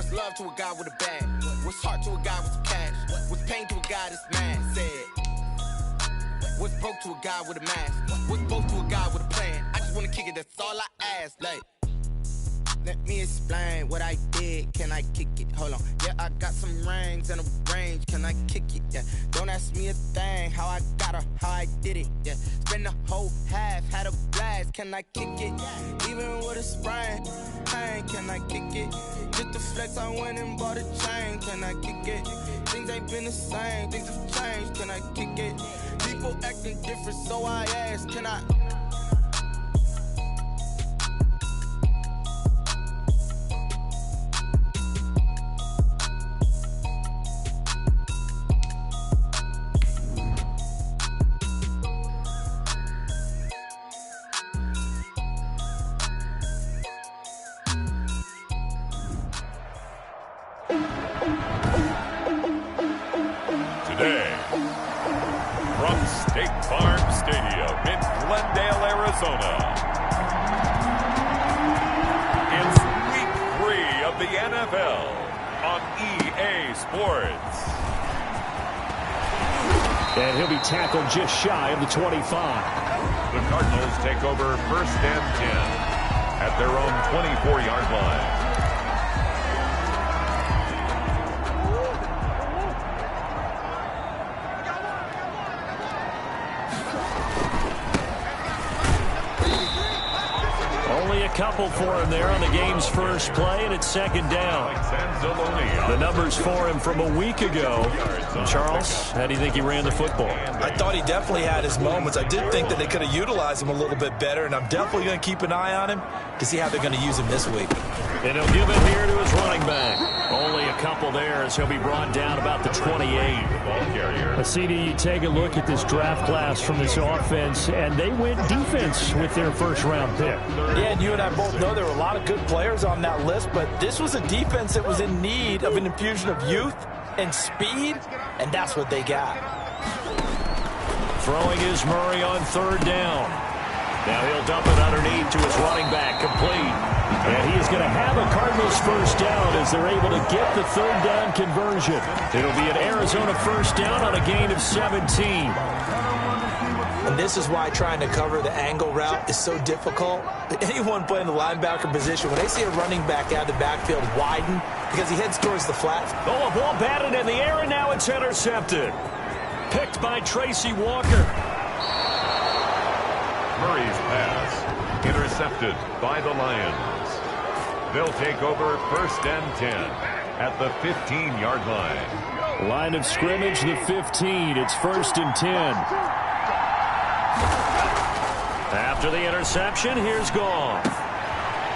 What's love to a guy with a bag? What's heart to a guy with some cash? What's pain to a guy that's mad? Said. What's broke to a guy with a mask? What's broke to a guy with a plan? I just wanna kick it, that's all I ask. Like, let me explain what I did. Can I kick it? Hold on. Yeah, I got some rings and a range. Can I kick it? Yeah. Don't ask me a thing. How I got her, how I did it. Yeah. Spend the whole half, had a blast. Can I kick it? Even with a sprain. Pain, can I kick it? Just to flex, I went and bought a chain. Can I kick it? Things ain't been the same. Things have changed. Can I kick it? People acting different, so I ask. Can I? Today, from State Farm Stadium in Glendale, Arizona, it's Week 3 of the NFL on EA Sports. And he'll be tackled just shy of the 25. The Cardinals take over 1st and 10 at their own 24-yard line. Only a couple for him there on the game's first play, and it's 2nd down. The numbers for him from a week ago. And Charles, how do you think he ran the football? I thought he definitely had his moments. I did think that they could have utilized him a little bit better, and I'm definitely going to keep an eye on him to see how they're going to use him this week. And he'll give it here to his running back. Only a couple there as he'll be brought down about the 28. CD, you take a look at this draft class from this offense, and they went defense with their first-round pick. Yeah, and you and I both know there were a lot of good players on that list, but this was a defense that was in need of an infusion of youth and speed, and that's what they got. Throwing is Murray on 3rd down. Now he'll dump it underneath to his running back, complete. And he is going to have a Cardinals first down as they're able to get the 3rd down conversion. It'll be an Arizona first down on a gain of 17. And this is why trying to cover the angle route is so difficult. Anyone playing the linebacker position, when they see a running back out of the backfield widen because he heads towards the flat. Oh, a ball batted in the air, and now it's intercepted. Picked by Tracy Walker. Murray's pass intercepted by the Lions. They'll take over 1st and 10 at the 15-yard line. Line of scrimmage, the 15. It's 1st and 10. After the interception, here's Goff.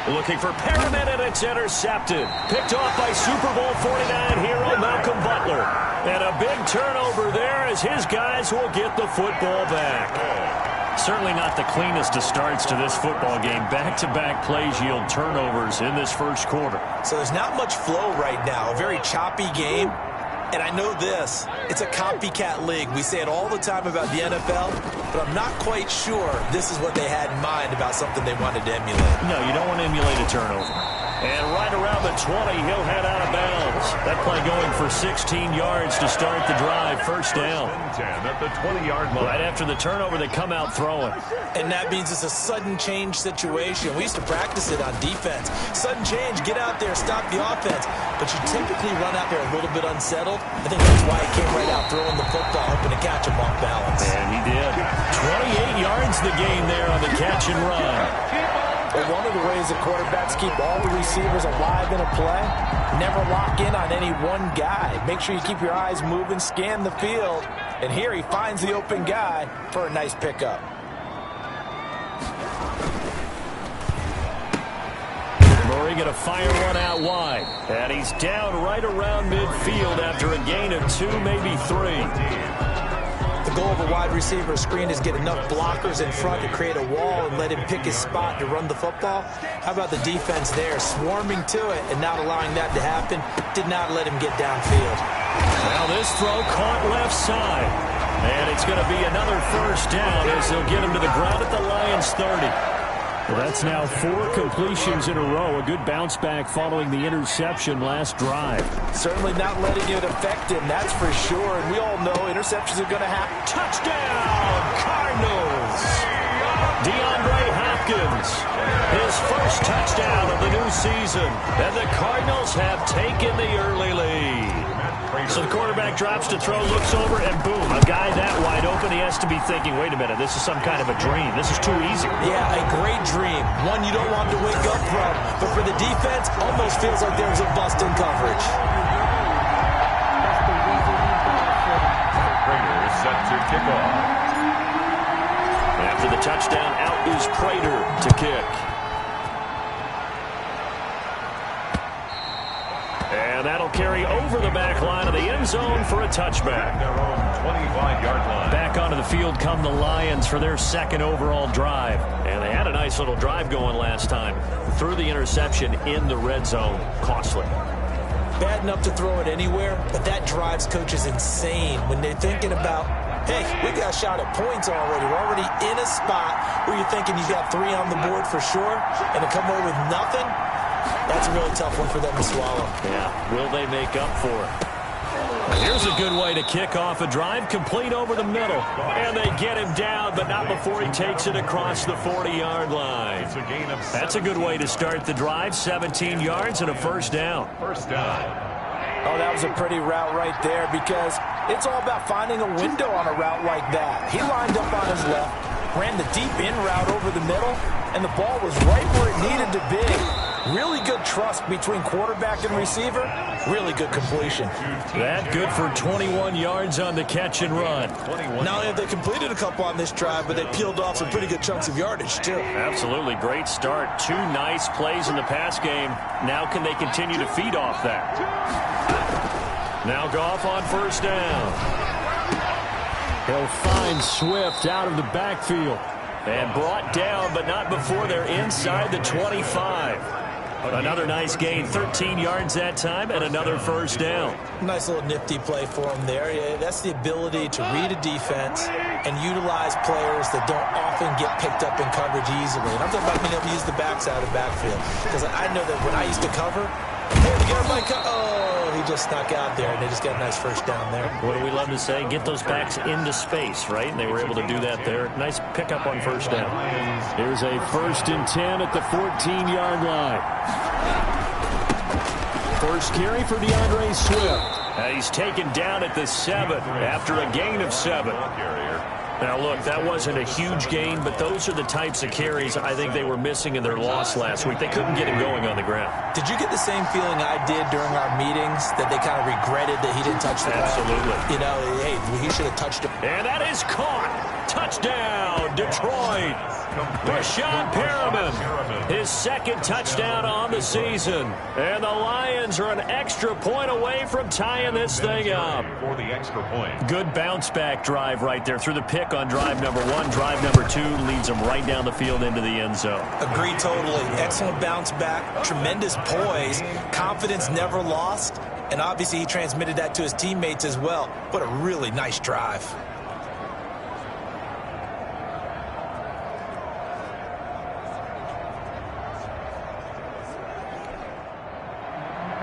Looking for Perriman, and it's intercepted. Picked off by Super Bowl 49 hero Malcolm Butler. And a big turnover there as his guys will get the football back. Certainly not the cleanest of starts to this football game. Back-to-back plays yield turnovers in this first quarter. So there's not much flow right now. A very choppy game. And I know this, it's a copycat league. We say it all the time about the NFL, but I'm not quite sure this is what they had in mind about something they wanted to emulate. No, you don't want to emulate a turnover. And right around the 20, he'll head out of bounds. That play going for 16 yards to start the drive. First down. 10 at the 20-yard line. Right after the turnover, they come out throwing. And that means it's a sudden change situation. We used to practice it on defense. Sudden change, get out there, stop the offense. But you typically run out there a little bit unsettled. I think that's why he came right out throwing the football, hoping to catch him off balance. And he did. 28 yards the gain there on the catch and run. But one of the ways that quarterbacks keep all the receivers alive in a play, never lock in on any one guy. Make sure you keep your eyes moving, scan the field. And here he finds the open guy for a nice pickup. Murray going to fire one out wide. And he's down right around midfield after a gain of 2, maybe 3. The goal of a wide receiver screen is get enough blockers in front to create a wall and let him pick his spot to run the football. How about the defense there, swarming to it and not allowing that to happen? Did not let him get downfield. Now this throw caught left side. And it's going to be another first down as they'll get him to the ground at the Lions 30. Well, that's now 4 completions in a row. A good bounce back following the interception last drive. Certainly not letting it affect him, that's for sure. And we all know interceptions are going to happen. Touchdown, Cardinals! DeAndre Hopkins, his first touchdown of the new season. And the Cardinals have taken the early lead. So the quarterback drops to throw, looks over, and boom, a guy that wide open, he has to be thinking, wait a minute, this is some kind of a dream. This is too easy. Yeah, a great dream. One you don't want to wake up from. But for the defense, almost feels like there's a bust in coverage. Prater set to kick off. After the touchdown, out is Prater to kick. And that'll carry over the back line of the end zone for a touchback. Their own 25-yard line. Back onto the field come the Lions for their second overall drive. And they had a nice little drive going last time. Threw the interception in the red zone. Costly. Bad enough to throw it anywhere, but that drives coaches insane when they're thinking about, hey, we got a shot at points already. We're already in a spot where you're thinking you got 3 on the board for sure, and to come away with nothing, that's a really tough one for them to swallow. Yeah, will they make up for it? Here's a good way to kick off a drive, complete over the middle. And they get him down, but not before he takes it across the 40-yard line. That's a good way to start the drive, 17 yards and a first down. First down. Oh, that was a pretty route right there because it's all about finding a window on a route like that. He lined up on his left, ran the deep in route over the middle, and the ball was right where it needed to be. Really good trust between quarterback and receiver. Really good completion. That good for 21 yards on the catch and run. Not only have they completed a couple on this drive, but they peeled off some pretty good chunks of yardage, too. Absolutely. Great start. 2 nice plays in the pass game. Now can they continue to feed off that? Now Goff on first down. He'll find Swift out of the backfield. And brought down, but not before they're inside the 25. Another nice gain, 13 yards that time, and another first down. Nice little nifty play for him there. Yeah, that's the ability to read a defense and utilize players that don't often get picked up in coverage easily. And I'm talking about being able to use the backside of the backfield. Because I know that when I used to cover, hey, the guy he just snuck out there, and they just got a nice first down there. What do we love to say? Get those backs into space, right? And they were able to do that there. Nice pickup on first down. Here's a 1st and 10 at the 14-yard line. First carry for DeAndre Swift. He's taken down at the 7 after a gain of 7. Now, look, that wasn't a huge gain, but those are the types of carries I think they were missing in their loss last week. They couldn't get him going on the ground. Did you get the same feeling I did during our meetings, that they kind of regretted that he didn't touch the ball? Absolutely. You know, hey, he should have touched it. And that is caught. Touchdown, Detroit. Breshad Perriman, his 2nd touchdown on the season. And the Lions are an extra point away from tying this thing up. For the extra point. Good bounce-back drive right there through the pick on drive number 1. Drive number 2 leads them right down the field into the end zone. Agree totally. Excellent bounce back, tremendous poise, confidence never lost, and obviously he transmitted that to his teammates as well. What a really nice drive.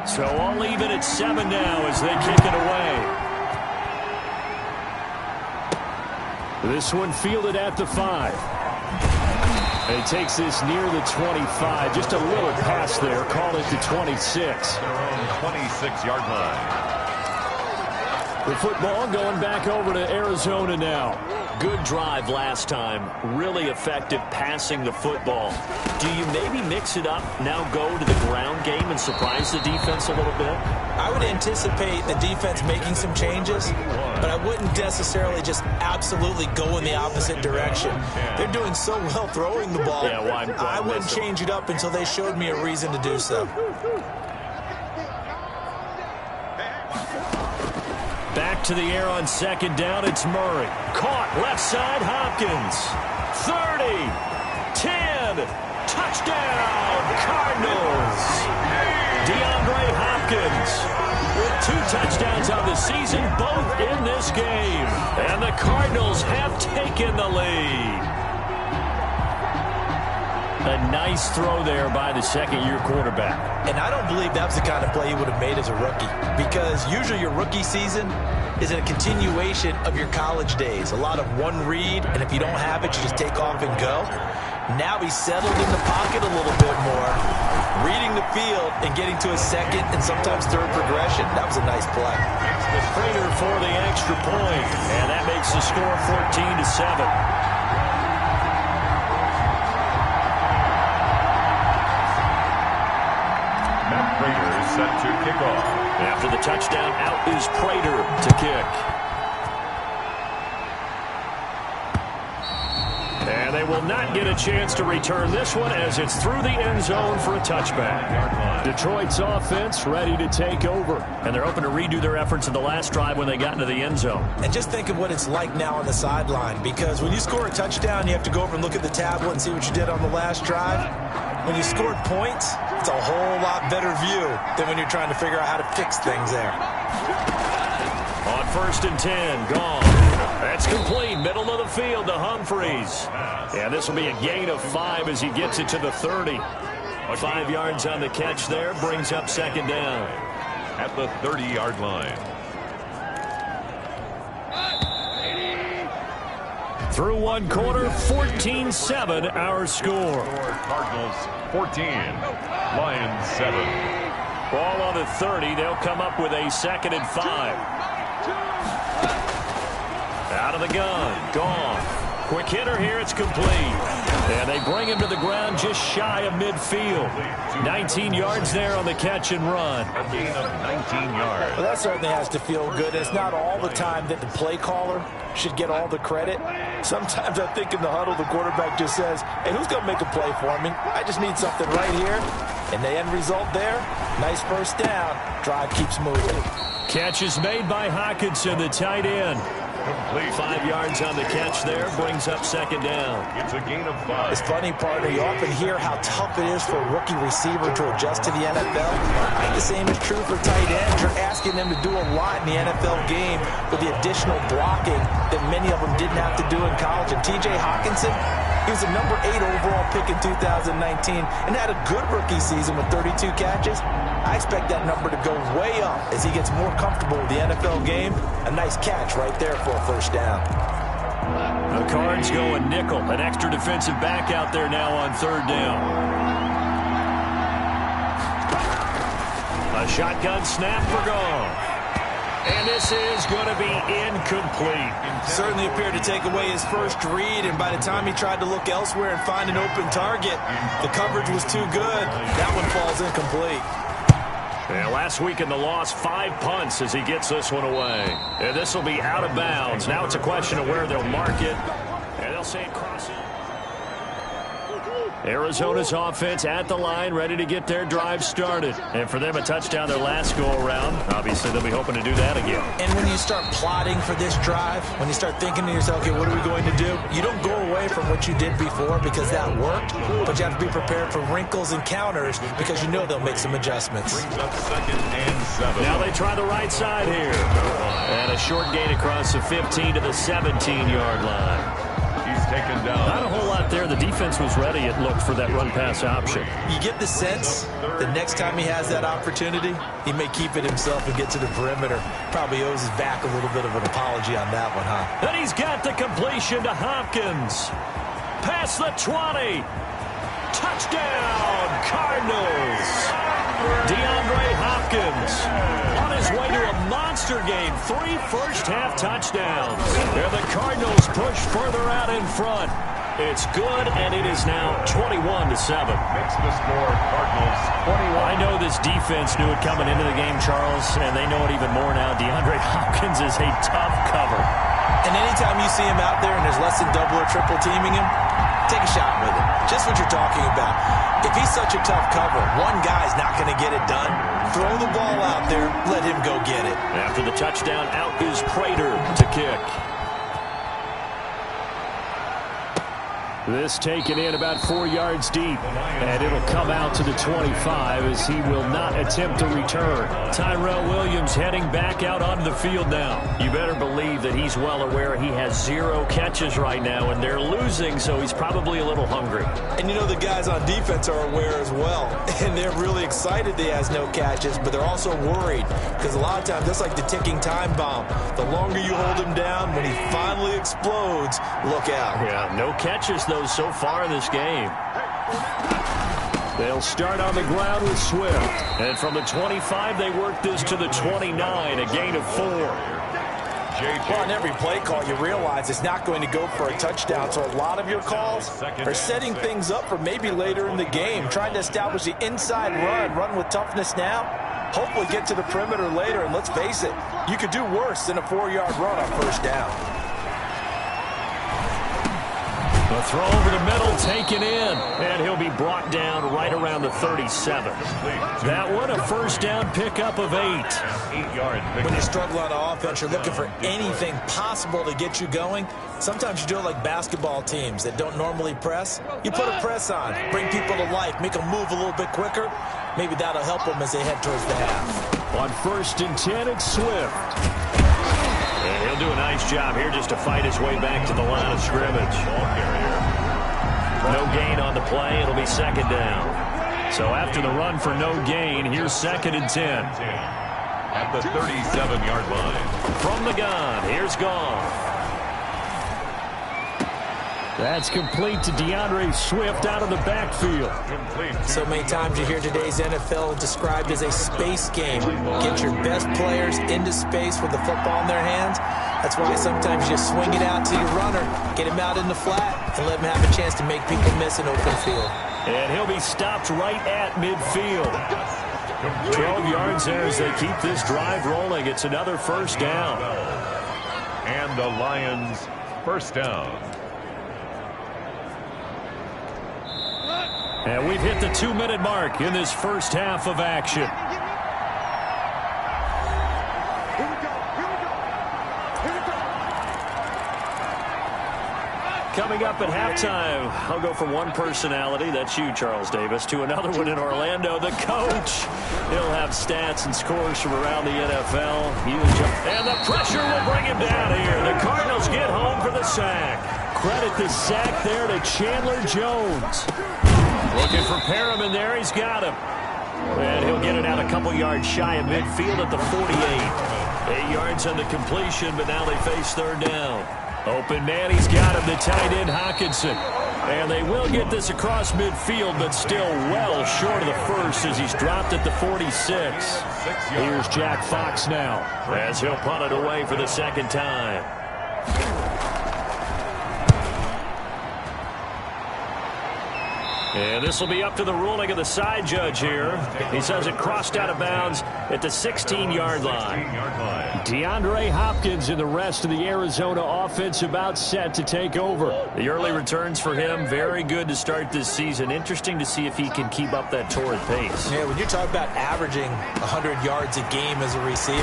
So I'll leave it at 7 now as they kick it away. This one fielded at the 5. And he takes this near the 25. Just a little pass there. Call it the 26. Their own 26-yard line. The football going back over to Arizona now. Good drive last time. Really effective passing the football. Do you maybe mix it up, now go to the ground game and surprise the defense a little bit? I would anticipate the defense making some changes, but I wouldn't necessarily just absolutely go in the opposite direction. They're doing so well throwing the ball. Yeah, I wouldn't change it up until they showed me a reason to do so. Back to the air on 2nd down, it's Murray. Caught, left side, Hopkins. 30, 10, touchdown, Cardinals. DeAndre Hopkins with 2 touchdowns on the season, both in this game. And the Cardinals have taken the lead. A nice throw there by the second-year quarterback. And I don't believe that was the kind of play he would have made as a rookie, because usually your rookie season is a continuation of your college days. A lot of one read, and if you don't have it, you just take off and go. Now he's settled in the pocket a little bit more, reading the field and getting to a second and sometimes third progression. That was a nice play. Prater for the extra point, and that makes the score 14-7. Matt Prater is set to kick off. After the touchdown, out is Prater to kick. And they will not get a chance to return this one as it's through the end zone for a touchback. Detroit's offense ready to take over. And they're hoping to redo their efforts in the last drive when they got into the end zone. And just think of what it's like now on the sideline, because when you score a touchdown, you have to go over and look at the tablet and see what you did on the last drive. When you scored points, it's a whole lot better view than when you're trying to figure out how to fix things there. On 1st and 10, gone. That's complete, middle of the field to Humphries. And this will be a gain of 5 as he gets it to the 30. 5 yards on the catch there, brings up second down. At the 30-yard line. Through one quarter, 14-7 our score. Cardinals 14, Lions 7. Ball on the 30, they'll come up with a 2nd and 5. Out of the gun, gone. Quick hitter here, it's complete. And they bring him to the ground just shy of midfield. 19 yards there on the catch and run. A gain of 19 yards. Well, that certainly has to feel good. It's not all the time that the play caller should get all the credit. Sometimes I think in the huddle, the quarterback just says, hey, who's going to make a play for me? I just need something right here. And the end result there, nice first down. Drive keeps moving. Catch is made by Hockenson, the tight end. Complete. 5 yards on the catch there, brings up second down. It's a gain of 5. It's funny, partner, you often hear how tough it is for a rookie receiver to adjust to the NFL. I think the same is true for tight ends. You're asking them to do a lot in the NFL game with the additional blocking that many of them didn't have to do in college. And T.J. Hockenson, he was a number 8 overall pick in 2019 and had a good rookie season with 32 catches. I expect that number to go way up as he gets more comfortable with the NFL game. A nice catch right there for a first down. The Cards go a nickel. An extra defensive back out there now on 3rd down. A shotgun snap for Goff. And this is going to be incomplete. Certainly appeared to take away his first read, and by the time he tried to look elsewhere and find an open target, the coverage was too good. That one falls incomplete. Yeah, last week in the loss, 5 punts as he gets this one away. And this will be out of bounds. Now it's a question of where they'll mark it. And they'll say it crosses. Arizona's offense at the line, ready to get their drive started. And for them, a touchdown their last go-around. Obviously, they'll be hoping to do that again. And when you start plotting for this drive, when you start thinking to yourself, okay, what are we going to do? You don't go away from what you did before because that worked, but you have to be prepared for wrinkles and counters because you know they'll make some adjustments. Brings up 2nd and 7. Now they try the right side here. And a short gain across the 15 to the 17-yard line. He's taken down. Not a whole lot there. The defense was ready, it looked, for that run-pass option. You get the sense the next time he has that opportunity, he may keep it himself and get to the perimeter. Probably owes his back a little bit of an apology on that one, huh? And he's got the completion to Hopkins. Past the 20. Touchdown, Cardinals. DeAndre Hopkins on his way to a monster game. 3 first-half touchdowns. And the Cardinals push further out in front. It's good, and it is now 21-7. Makes the score Cardinals 21. I know this defense knew it coming into the game, Charles, and they know it even more now. DeAndre Hopkins is a tough cover. And anytime you see him out there and there's less than double or triple teaming him, take a shot with him. Just what you're talking about. If he's such a tough cover, one guy's not going to get it done. Throw the ball out there, let him go get it. After the touchdown, out is Prater to kick. This taken in about 4 yards deep, and it'll come out to the 25 as he will not attempt to return. Tyrell Williams heading back out onto the field now. You better believe that he's well aware he has 0 catches right now, and they're losing, so he's probably a little hungry. And you know the guys on defense are aware as well, and they're really excited that he has no catches, but they're also worried because a lot of times that's like the ticking time bomb. The longer you hold him down, when he finally explodes, look out. Yeah, no catches though so far in this game. They'll start on the ground with Swift. And from the 25, they work this to the 29, a gain of 4. Well, on every play call, you realize it's not going to go for a touchdown, so a lot of your calls are setting things up for maybe later in the game, trying to establish the inside run with toughness now, hopefully get to the perimeter later, and let's face it, you could do worse than a 4-yard run on first down. The throw over the middle taken in, and he'll be brought down right around the 37. That one, a first down pickup of 8. 8-yard pickup. When you struggle on offense, you're looking for anything possible to get you going. Sometimes you do it like basketball teams that don't normally press. You put a press on, bring people to life, make them move a little bit quicker. Maybe that'll help them as they head towards the half. On 1st and 10, it's Swift. And he'll do a nice job here just to fight his way back to the line of scrimmage. No gain on the play. It'll be 2nd down. So after the run for no gain, here's 2nd and 10. At the 37-yard line. From the gun, here's Goff. That's complete to DeAndre Swift out of the backfield. So many times you hear today's NFL described as a space game. Get your best players into space with the football in their hands. That's why sometimes you swing it out to your runner, get him out in the flat, and let him have a chance to make people miss an open field. And he'll be stopped right at midfield. 12 yards there as they keep this drive rolling. It's another first down. And the Lions first down. And we've hit the 2-minute mark in this first half of action. Coming up at halftime, I'll go from one personality, that's you, Charles Davis, to another one in Orlando, the coach. He'll have stats and scores from around the NFL. And the pressure will bring him down here. The Cardinals get home for the sack. Credit the sack there to Chandler Jones. Looking for Perriman there. He's got him. And he'll get it out a couple yards shy of midfield at the 48. 8 yards on the completion, but now they face 3rd down. Open man, he's got him, the tight end Hockenson. And they will get this across midfield, but still well short of the first as he's dropped at the 46. Here's Jack Fox now as he'll punt it away for the 2nd time. And this will be up to the ruling of the side judge here. He says it crossed out of bounds at the 16-yard line. DeAndre Hopkins and the rest of the Arizona offense about set to take over. The early returns for him, very good to start this season. Interesting to see if he can keep up that torrid pace. Yeah, when you talk about averaging 100 yards a game as a receiver,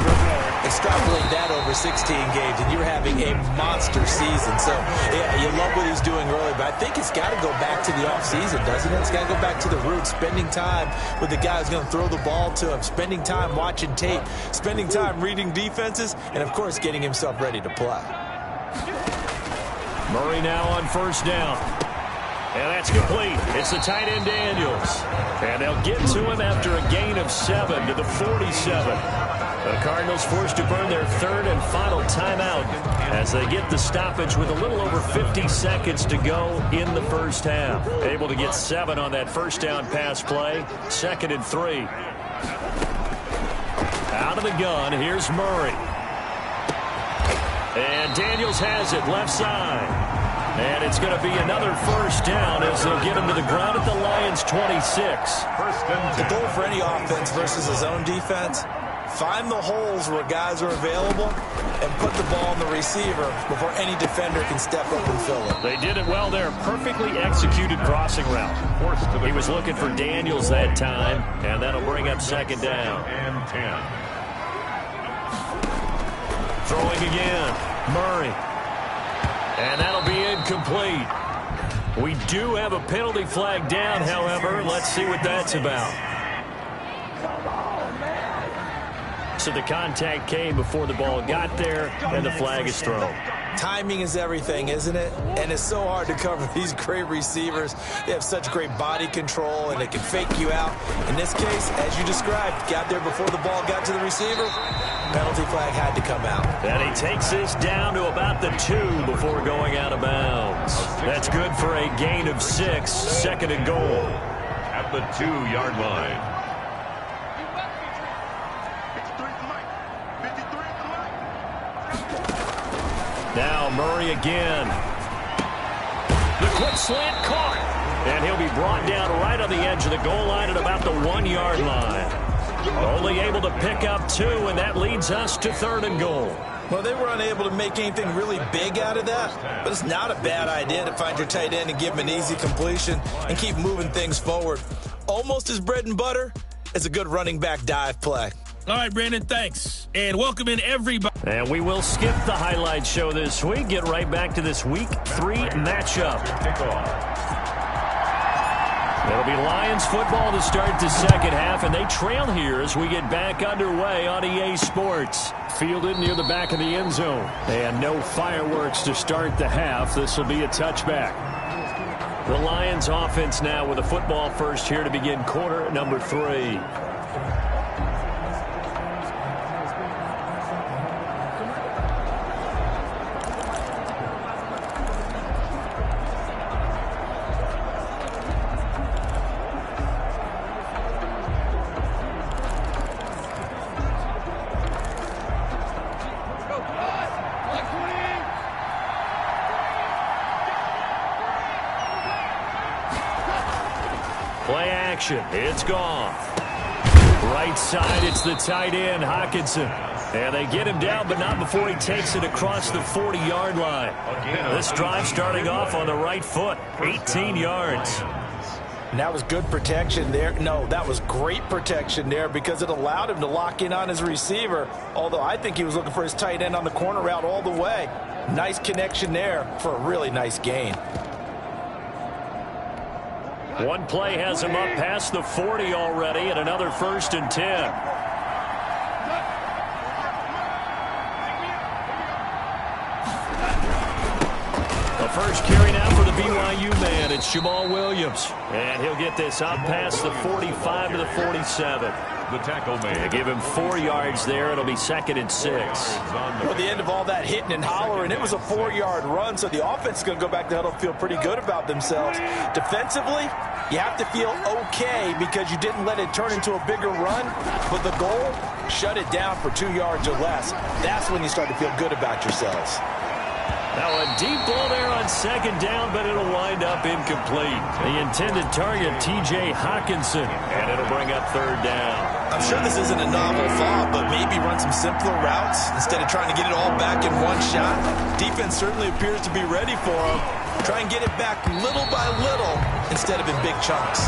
extrapolate that over 16 games, and you're having a monster season. So, yeah, you love what he's doing early, but I think it's got to go back to the offseason, doesn't it? It's got to go back to the roots, spending time with the guy who's going to throw the ball to him, spending time watching tape, spending time reading defenses, and, of course, getting himself ready to play. Murray now on 1st down. And that's complete. It's the tight end Daniels. And they'll get to him after a gain of 7 to the 47. The Cardinals forced to burn their 3rd and final timeout as they get the stoppage with a little over 50 seconds to go in the first half. Able to get 7 on that first down pass play. 2nd and 3. Out of the gun, here's Murray. And Daniels has it left side. And it's going to be another first down as they'll get him to the ground at the Lions' 26. The goal for any offense versus his own defense, find the holes where guys are available and put the ball on the receiver before any defender can step up and fill it. They did it well there. Perfectly executed crossing route. He was looking for Daniels that time, and that'll bring up 2nd down. And 10. Throwing again. Murray. And that'll be incomplete. We do have a penalty flag down, however. Let's see what that's about. So the contact came before the ball got there, and the flag is thrown. Timing is everything, isn't it? And it's so hard to cover these great receivers. They have such great body control, and they can fake you out. In this case, as you described, got there before the ball got to the receiver. Penalty flag had to come out. And he takes this down to about the 2 before going out of bounds. That's good for a gain of 6, 2nd and goal. At the 2-yard line. Now Murray again. The quick slant caught. And he'll be brought down right on the edge of the goal line at about the 1-yard line. Only able to pick up 2, and that leads us to 3rd and goal. Well, they were unable to make anything really big out of that, but it's not a bad idea to find your tight end and give him an easy completion and keep moving things forward. Almost as bread and butter as a good running back dive play. All right, Brandon, thanks. And welcome in everybody. And we will skip the highlight show this week. Get right back to this Week 3 matchup. It'll be Lions football to start the second half, and they trail here as we get back underway on EA Sports. Fielded near the back of the end zone. And no fireworks to start the half. This will be a touchback. The Lions offense now with a football first here to begin quarter number 3. Play action. It's gone. Right side, it's the tight end, Hockenson. And they get him down, but not before he takes it across the 40-yard line. This drive starting off on the right foot, 18 yards. And that was good protection there. No, that was great protection there because it allowed him to lock in on his receiver, although I think he was looking for his tight end on the corner route all the way. Nice connection there for a really nice gain. One play has him up past the 40 already, and another 1st and 10. The first carry now for the BYU man. It's Jamal Williams. And he'll get this out past the 45 to the 47. The tackle made. They give him 4 yards there. It'll be 2nd and 6. Well, the end of all that hitting and hollering, it was a 4-yard run, so the offense is going to go back to huddle, feel pretty good about themselves. Defensively, you have to feel okay because you didn't let it turn into a bigger run, but the goal, shut it down for 2 yards or less. That's when you start to feel good about yourselves. Now a deep ball there on 2nd down, but it'll wind up incomplete. The intended target, T.J. Hockenson, and it'll bring up 3rd down. I'm sure this isn't a novel thought, but maybe run some simpler routes instead of trying to get it all back in one shot. Defense certainly appears to be ready for him. Try and get it back little by little instead of in big chunks.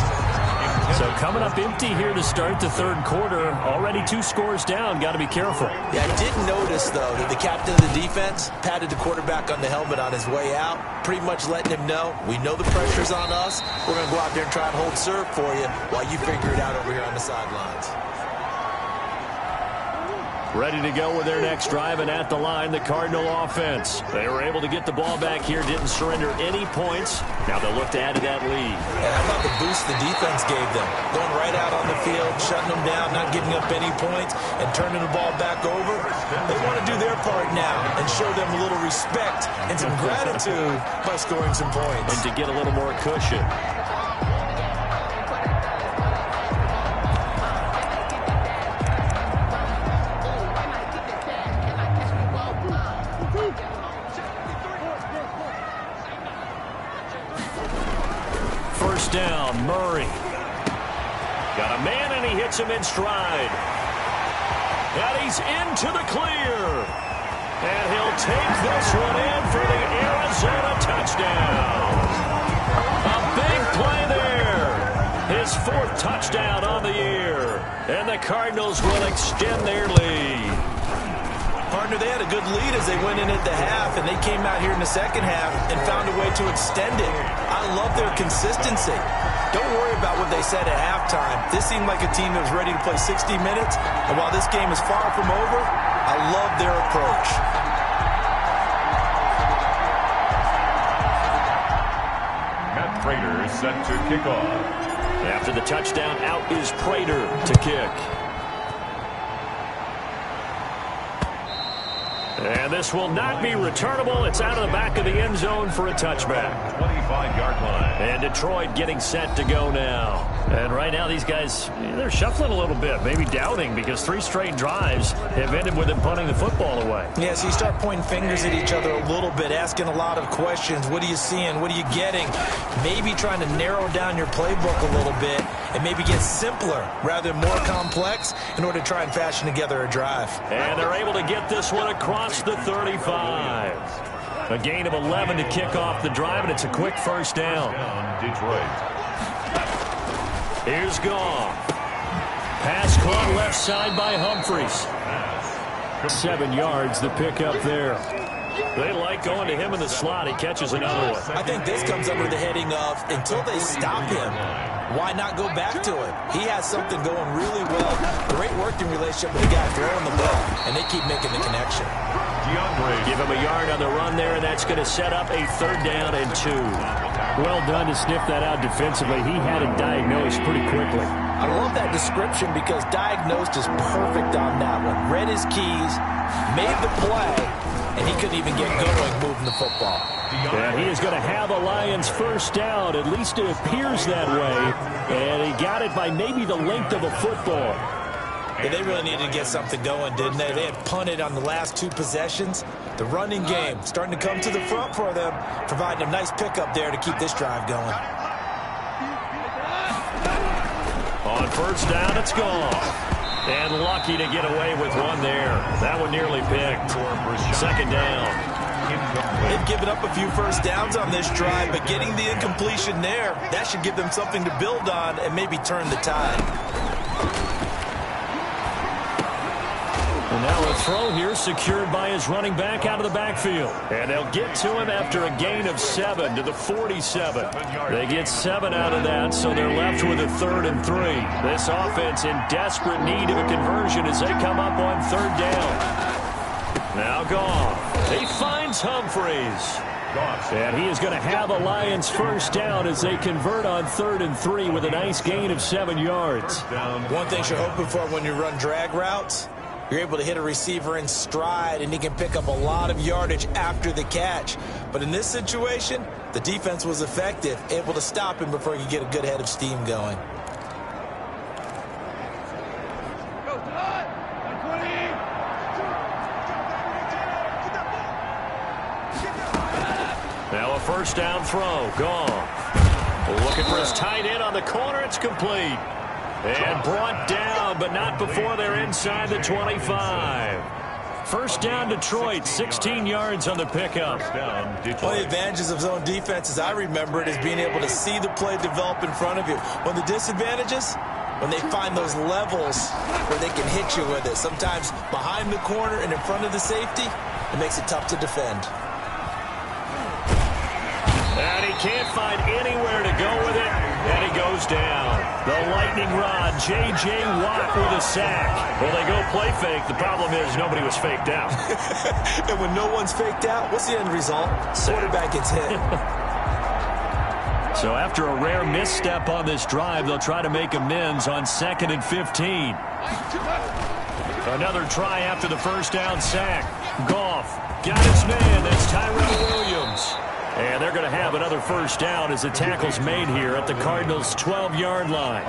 So coming up empty here to start the 3rd quarter. Already 2 scores down. Got to be careful. Yeah, I did notice, though, that the captain of the defense patted the quarterback on the helmet on his way out, pretty much letting him know, we know the pressure's on us. We're going to go out there and try and hold serve for you while you figure it out over here on the sidelines. Ready to go with their next drive, and at the line, the Cardinal offense. They were able to get the ball back here, didn't surrender any points. Now they'll look to add to that lead. And how about the boost the defense gave them? Going right out on the field, shutting them down, not giving up any points, and turning the ball back over. They want to do their part now and show them a little respect and some gratitude by scoring some points. And to get a little more cushion. Down, Murray. Got a man, and he hits him in stride. And he's into the clear. And he'll take this one in for the Arizona touchdown. A big play there. His 4th touchdown on the year. And the Cardinals will extend their lead. Partner, they had a good lead as they went in at the half, and they came out here in the second half and found a way to extend it. I love their consistency. Don't worry about what they said at halftime. This seemed like a team that was ready to play 60 minutes, and while this game is far from over, I love their approach. Matt Prater set to kick off. After the touchdown, out is Prater to kick. And this will not be returnable. It's out of the back of the end zone for a touchback. 25-yard line. And Detroit getting set to go now. And right now these guys, they're shuffling a little bit, maybe doubting, because 3 straight drives have ended with them punting the football away. Yeah, so you start pointing fingers at each other a little bit, asking a lot of questions. What are you seeing? What are you getting? Maybe trying to narrow down your playbook a little bit and maybe get simpler rather than more complex in order to try and fashion together a drive. And they're able to get this one across the 35. A gain of 11 to kick off the drive, and it's a quick first down. Detroit. Here's Goff. Pass caught left side by Humphries. 7 yards, the pickup there. They like going to him in the slot. He catches another one. I think this comes under the heading of until they stop him, why not go back to him? He has something going really well. Great working relationship with the guy throwing the ball, and they keep making the connection. Give him a yard on the run there, and that's going to set up a 3rd down and 2. Well done to sniff that out defensively. He had it diagnosed pretty quickly. I love that description because diagnosed is perfect on that one. Read his keys, made the play, and he couldn't even get going moving the football. And he is going to have a Lions first down. At least it appears that way. And he got it by maybe the length of a football. Yeah, they really needed to get something going, didn't they? They had punted on the last 2 possessions. The running game starting to come to the front for them, providing a nice pickup there to keep this drive going. On first down, it's gone. And lucky to get away with one there. That one nearly picked. 2nd down. They've given up a few first downs on this drive, but getting the incompletion there, that should give them something to build on and maybe turn the tide. And now a throw here secured by his running back out of the backfield. And they'll get to him after a gain of 7 to the 47. They get 7 out of that, so they're left with a 3rd and 3. This offense in desperate need of a conversion as they come up on 3rd down. Now Goff. He finds Humphries. And he is going to have a Lions first down as they convert on 3rd and 3 with a nice gain of 7 yards. One thing you're hoping for when you run drag routes, you're able to hit a receiver in stride, and he can pick up a lot of yardage after the catch. But in this situation, the defense was effective, able to stop him before he could get a good head of steam going. Now a first down throw. Goff. Looking for his tight end on the corner. It's complete. And brought down, but not before they're inside the 25. First down, Detroit, 16 yards on the pickup. One of the advantages of zone defense, as I remember it, is being able to see the play develop in front of you. One of the disadvantages, when they find those levels where they can hit you with it. Sometimes behind the corner and in front of the safety, it makes it tough to defend. And he can't find anywhere to go with it, and he goes down. The lightning rod, J.J. Watt with a sack. Well, they go play fake. The problem is nobody was faked out. And when no one's faked out, what's the end result? Quarterback gets hit. So after a rare misstep on this drive, they'll try to make amends on 2nd and 15. Another try after the first down sack. Goff got his man. That's Tyrell Williams. And they're going to have another first down as the tackle's made here at the Cardinals' 12-yard line.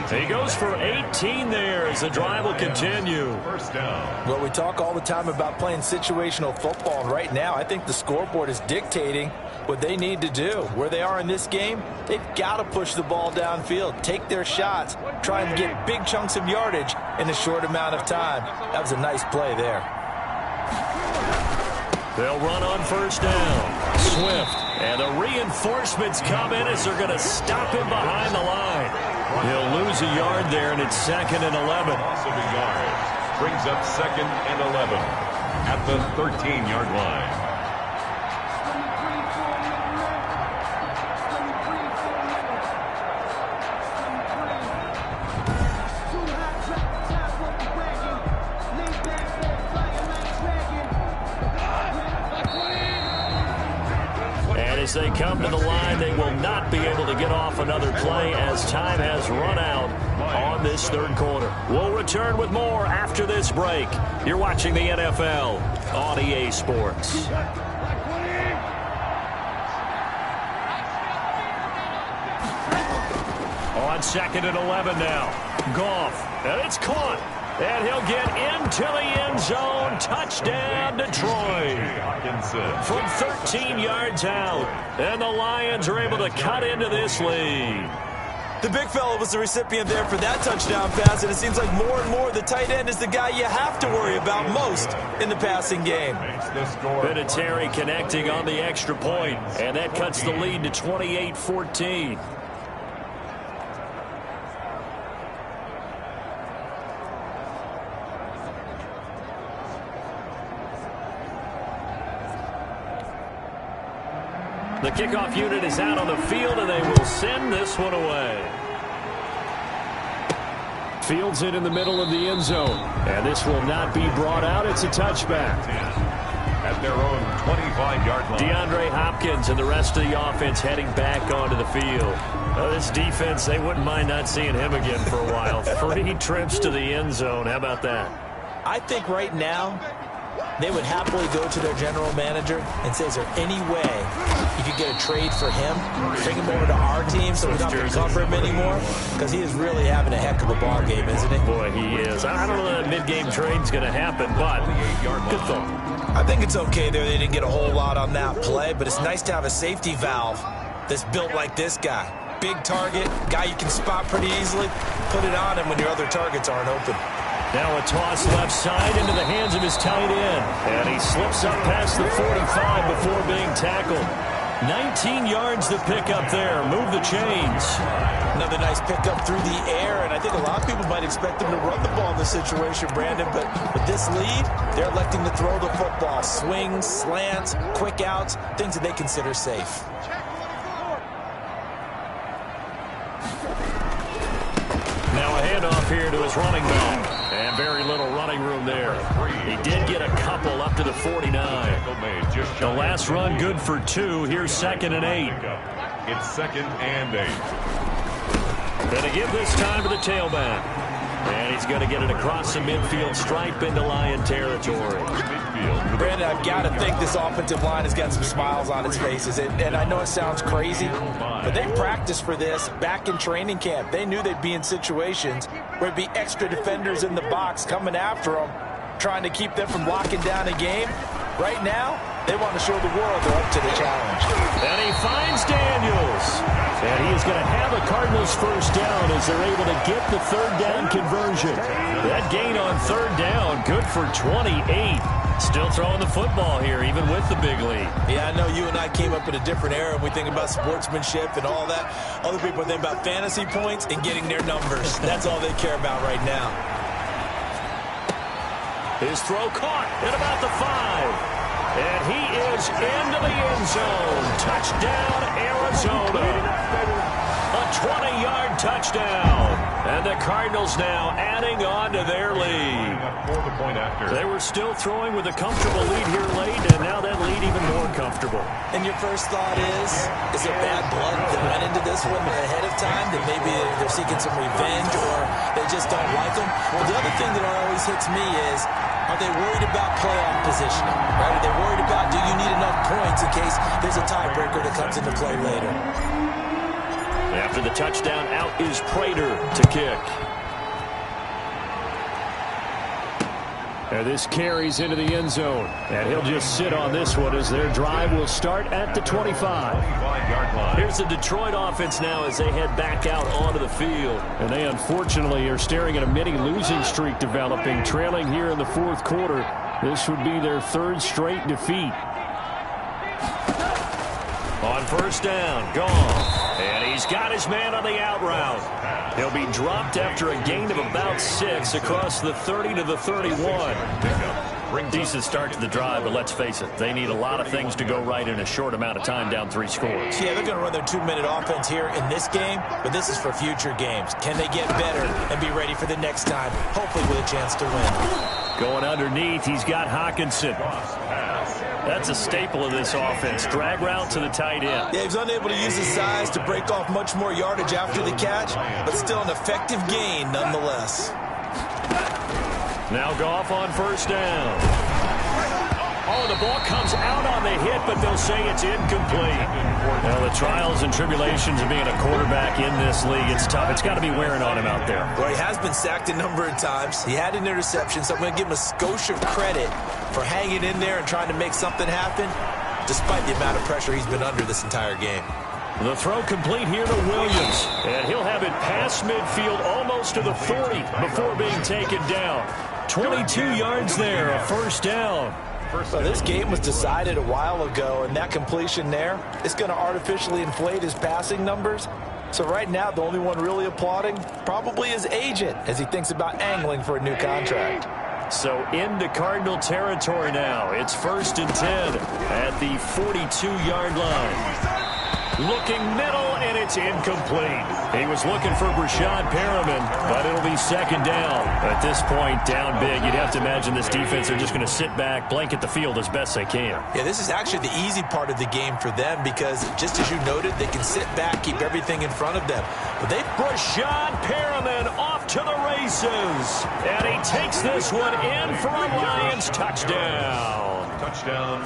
He goes for 18 there as the drive will continue. First down. Well, we talk all the time about playing situational football, and right now I think the scoreboard is dictating what they need to do. Where they are in this game, they've got to push the ball downfield, take their shots, try and get big chunks of yardage in a short amount of time. That was a nice play there. They'll run on first down. Swift. And the reinforcements come in as they're going to stop him behind the line. He'll lose a yard there, and it's 2nd and 11. Loss of a yard. Brings up 2nd and 11 at the 13-yard line. As they come to the line, they will not be able to get off another play as time has run out on this third quarter. We'll return with more after this break. You're watching the NFL on EA Sports. On 2nd and 11 now. Goff, and it's caught. And he'll get into the end zone. Touchdown, Detroit. From 13 yards out. And the Lions are able to cut into this lead. The big fella was the recipient there for that touchdown pass, and it seems like more and more the tight end is the guy you have to worry about most in the passing game. Vinatieri connecting on the extra point, and that cuts the lead to 28-14. The kickoff unit is out on the field, and they will send this one away. Fields it in the middle of the end zone. And this will not be brought out. It's a touchback. At their own 25-yard line. DeAndre Hopkins and the rest of the offense heading back onto the field. This defense, they wouldn't mind not seeing him again for a while. 3 trips to the end zone. How about that? I think right now they would happily go to their general manager and say, is there any way you could get a trade for him, bring him over to our team so we don't have to cover him anymore? Because he is really having a heck of a ball game, isn't he? Boy, he is. I don't know that mid-game trade's going to happen, but good thought. I think it's okay there. They didn't get a whole lot on that play, but it's nice to have a safety valve that's built like this guy. Big target, guy you can spot pretty easily. Put it on him when your other targets aren't open. Now a toss left side into the hands of his tight end. And he slips up past the 45 before being tackled. 19 yards to pick up there. Move the chains. Another nice pickup through the air, and I think a lot of people might expect him to run the ball in this situation, Brandon, but with this lead, they're electing to throw the football. Swings, slants, quick outs, things that they consider safe. Now a handoff here to his running back. And very little running room there. He did get a couple up to the 49. The last run good for 2. Here's 2nd and 8. It's 2nd and 8. Going to give this time to the tailback. And he's going to get it across the midfield stripe into Lion territory. Brandon, I've got to think this offensive line has got some smiles on its faces. And I know it sounds crazy, but they practiced for this back in training camp. They knew they'd be in situations where it'd be extra defenders in the box coming after them, trying to keep them from locking down a game. Right now, they want to show the world they're up to the challenge. And he finds Daniels. And he is going to have a Cardinals first down as they're able to get the third down conversion. That gain on third down, good for 28. Still throwing the football here, even with the big lead. Yeah, I know you and I came up in a different era, and we think about sportsmanship and all that. Other people think about fantasy points and getting their numbers. That's all they care about right now. His throw caught at about the 5. And he is into the end zone. Touchdown, Arizona. A 20-yard touchdown. And the Cardinals now adding on to their lead. They were still throwing with a comfortable lead here late, and now that lead even more comfortable. And your first thought is it bad blood that went into this one ahead of time, that maybe they're seeking some revenge or they just don't like them? Well, the other thing that always hits me is, are they worried about playoff positioning? Right? Are they worried about, do you need enough points in case there's a tiebreaker that comes into play later? After the touchdown, out is Prater to kick. And this carries into the end zone. And he'll just sit on this one as their drive will start at the 25-yard line. Here's the Detroit offense now as they head back out onto the field. And they unfortunately are staring at a mini losing streak developing, trailing here in the fourth quarter. This would be their 3rd straight defeat. On first down, Goff. And he's got his man on the out route. He'll be dropped after a gain of about 6 across the 30 to the 31. Decent start to the drive, but let's face it, they need a lot of things to go right in a short amount of time, down 3 scores. Yeah, they're going to run their 2-minute offense here in this game, but this is for future games. Can they get better and be ready for the next time, hopefully with a chance to win? Going underneath, he's got Hockenson. That's a staple of this offense. Drag route to the tight end. Yeah, he was unable to use his size to break off much more yardage after the catch, but still an effective gain nonetheless. Now Goff on first down. Oh, the ball comes out on the hit, but they'll say it's incomplete. Now, the trials and tribulations of being a quarterback in this league, it's tough. It's got to be wearing on him out there. Well, he has been sacked a number of times. He had an interception, so I'm going to give him a skosh of credit for hanging in there and trying to make something happen, despite the amount of pressure he's been under this entire game. The throw complete here to Williams, and he'll have it past midfield almost to the 40 before being taken down. 22 yards there, a first down. So this game was decided a while ago, and that completion there is going to artificially inflate his passing numbers. So right now, the only one really applauding probably his agent as he thinks about angling for a new contract. So into Cardinal territory now. It's 1st and 10 at the 42-yard line. Looking middle, and it's incomplete. He was looking for Brashad Perriman, but it'll be 2nd down. At this point, down big, you'd have to imagine this defense are just going to sit back, blanket the field as best they can. Yeah, this is actually the easy part of the game for them because, just as you noted, they can sit back, keep everything in front of them. But Brashad Perriman off to the races. And he takes this one in for a Lions touchdown.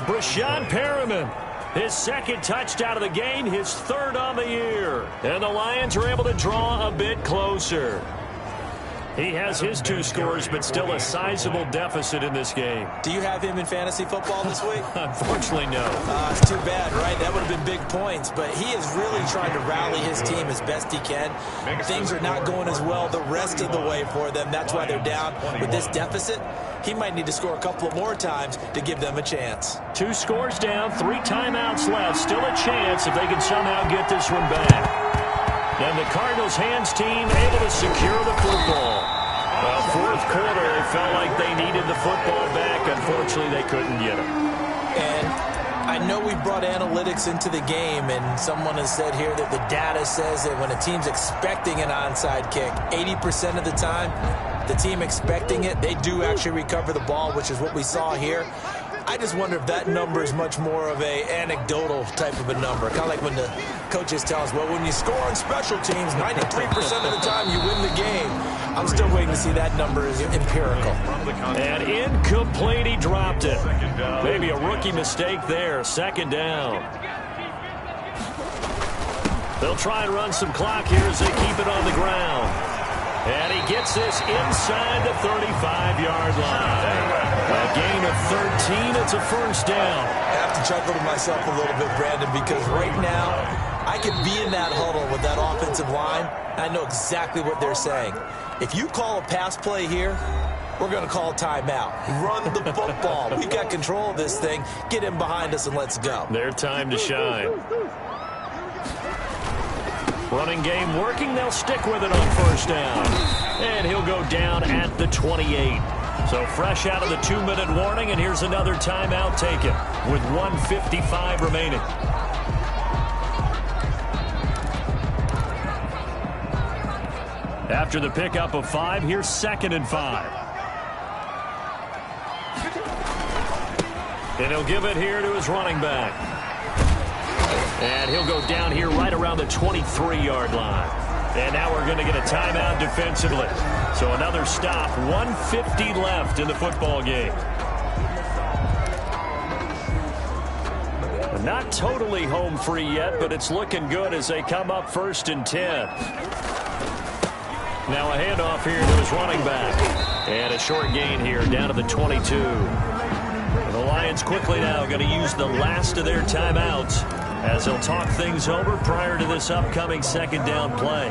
Brashad Perriman. His 2nd touchdown of the game, his 3rd on the year. And the Lions are able to draw a bit closer. He has his 2 scores, but still a sizable deficit in this game. Do you have him in fantasy football this week? Unfortunately, no. It's too bad, right? That would have been big points, but he is really trying to rally his team as best he can. Things are not going as well the rest of the way for them. That's why they're down with this deficit. He might need to score a couple of more times to give them a chance. 2 scores down, 3 timeouts left. Still a chance if they can somehow get this one back. And the Cardinals' hands team able to secure the football. Well, 4th quarter, it felt like they needed the football back. Unfortunately, they couldn't get it. And I know we brought analytics into the game, and someone has said here that the data says that when a team's expecting an onside kick, 80% of the time, the team expecting it, they do actually recover the ball, which is what we saw here. I just wonder if that number is much more of a anecdotal type of a number. Kind of like when the coaches tell us, well, when you score on special teams, 93% of the time you win the game. I'm still waiting to see that number is empirical. And incomplete, he dropped it. Maybe a rookie mistake there, 2nd down. They'll try and run some clock here as they keep it on the ground. And he gets this inside the 35-yard line. A gain of 13, it's a 1st down. I have to chuckle to myself a little bit, Brandon, because right now I could be in that huddle with that offensive line. I know exactly what they're saying. If you call a pass play here, we're going to call a timeout. Run the football. We've got control of this thing. Get him behind us and let's go. Their time to shine. Running game working. They'll stick with it on 1st down. And he'll go down at the 28. So fresh out of the 2-minute warning, and here's another timeout taken with 1:55 remaining. After the pickup of 5, here's 2nd and 5. And he'll give it here to his running back. And he'll go down here right around the 23-yard line. And now we're going to get a timeout defensively. So another stop, 1:50 left in the football game. Not totally home free yet, but it's looking good as they come up 1st and 10. Now a handoff here to his running back. And a short gain here down to the 22. And the Lions quickly now going to use the last of their timeouts as they'll talk things over prior to this upcoming 2nd down play.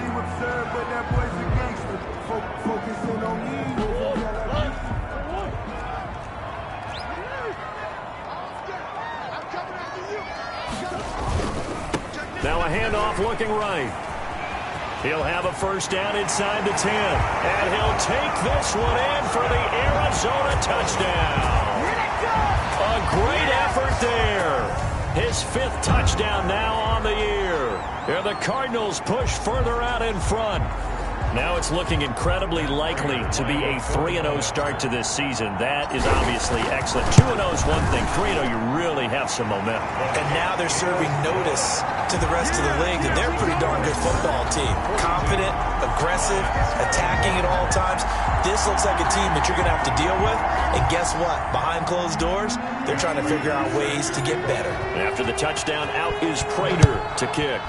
Now a handoff looking right. He'll have a 1st down inside the 10. And he'll take this one in for the Arizona touchdown. A great effort there. His 5th touchdown now on the year. And the Cardinals push further out in front. Now it's looking incredibly likely to be a 3-0 start to this season. That is obviously excellent. 2-0 is one thing. 3-0, you really have some momentum. And now they're serving notice to the rest of the league that they're a pretty darn good football team. Confident, aggressive, attacking at all times. This looks like a team that you're going to have to deal with. And guess what? Behind closed doors, they're trying to figure out ways to get better. After the touchdown, out is Prater to kick.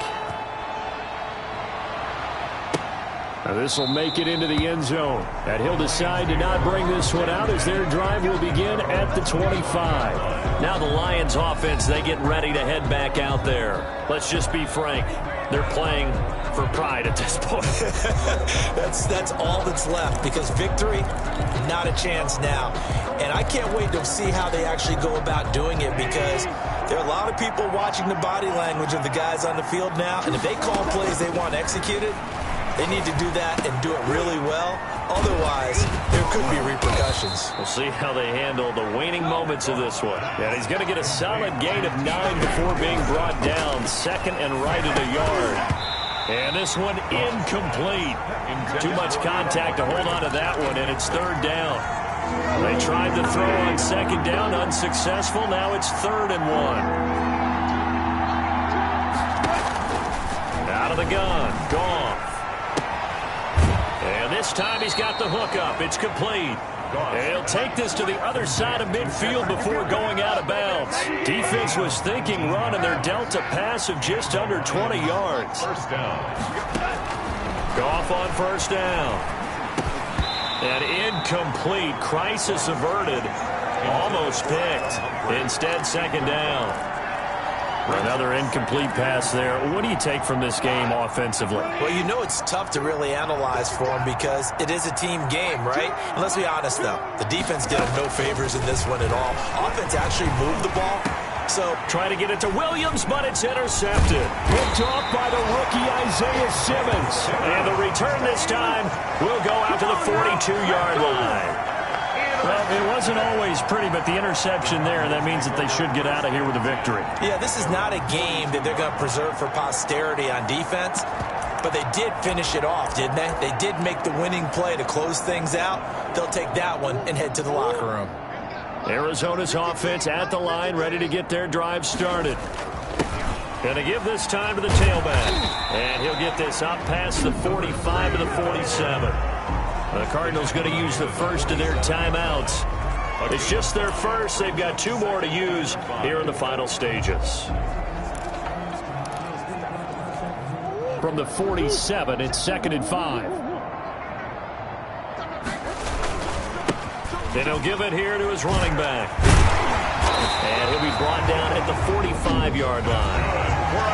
Now this will make it into the end zone. And he'll decide to not bring this one out as their drive will begin at the 25. Now the Lions offense, they get ready to head back out there. Let's just be frank. They're playing for pride at this point. That's all that's left, because victory, not a chance now. And I can't wait to see how they actually go about doing it, because there are a lot of people watching the body language of the guys on the field now, and if they call plays they want executed, they need to do that and do it really well. Otherwise, there could be repercussions. We'll see how they handle the waning moments of this one. And he's going to get a solid gain of 9 before being brought down. Second and right at a yard. And this one incomplete. Too much contact to hold on to that one, and it's third down. They tried to throw on second down, unsuccessful. Now it's 3rd and 1. Out of the gun, Goff. And this time he's got the hook up. It's complete. And he'll take this to the other side of midfield before going out of bounds. Defense was thinking run, and they're dealt a pass of just under 20 yards. First down. Goff on first down. And incomplete. Crisis averted. Almost picked. Instead, second down. Another incomplete pass there. What do you take from this game offensively? Well, you know it's tough to really analyze for them because it is a team game, right? And let's be honest, though. The defense did them no favors in this one at all. Offense actually moved the ball. So try to get it to Williams, but it's intercepted. Picked off by the rookie Isaiah Simmons. And the return this time will go out to the 42-yard line. Well, it wasn't always pretty, but the interception there, that means that they should get out of here with a victory. Yeah, this is not a game that they're going to preserve for posterity on defense, but they did finish it off, didn't they? They did make the winning play to close things out. They'll take that one and head to the locker room. Arizona's offense at the line, ready to get their drive started. Going to give this time to the tailback. And he'll get this up past the 45 to the 47. The Cardinals going to use the first of their timeouts. It's just their first. They've got 2 more to use here in the final stages. From the 47, it's 2nd and 5. And he'll give it here to his running back. And he'll be brought down at the 45-yard line.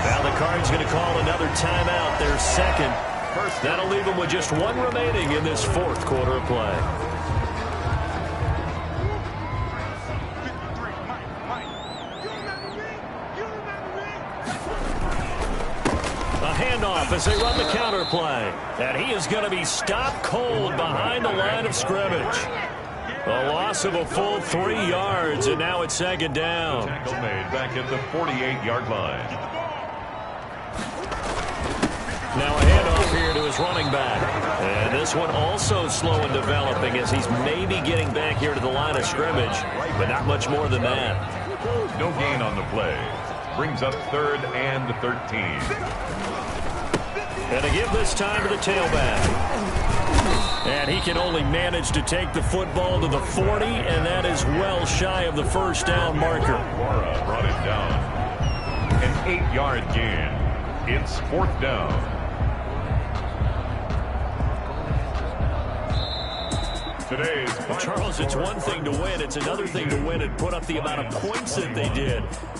Now the Cards going to call another timeout, their second. That'll leave them with just 1 remaining in this 4th quarter of play. A handoff as they run the counter play. And he is going to be stopped cold behind the line of scrimmage. A loss of a full 3 yards, and now it's 2nd down. Tackle made back at the 48-yard line. Now a handoff here to his running back. And this one also slow in developing as he's maybe getting back here to the line of scrimmage, but not much more than that. No gain on the play. Brings up 3rd and 13. And to give this time to the tailback. And he can only manage to take the football to the 40, and that is well shy of the first down marker. Guara brought it down. An 8-yard gain. It's 4th down. Charles, it's one thing to win. It's another thing to win and put up the amount of points that they did.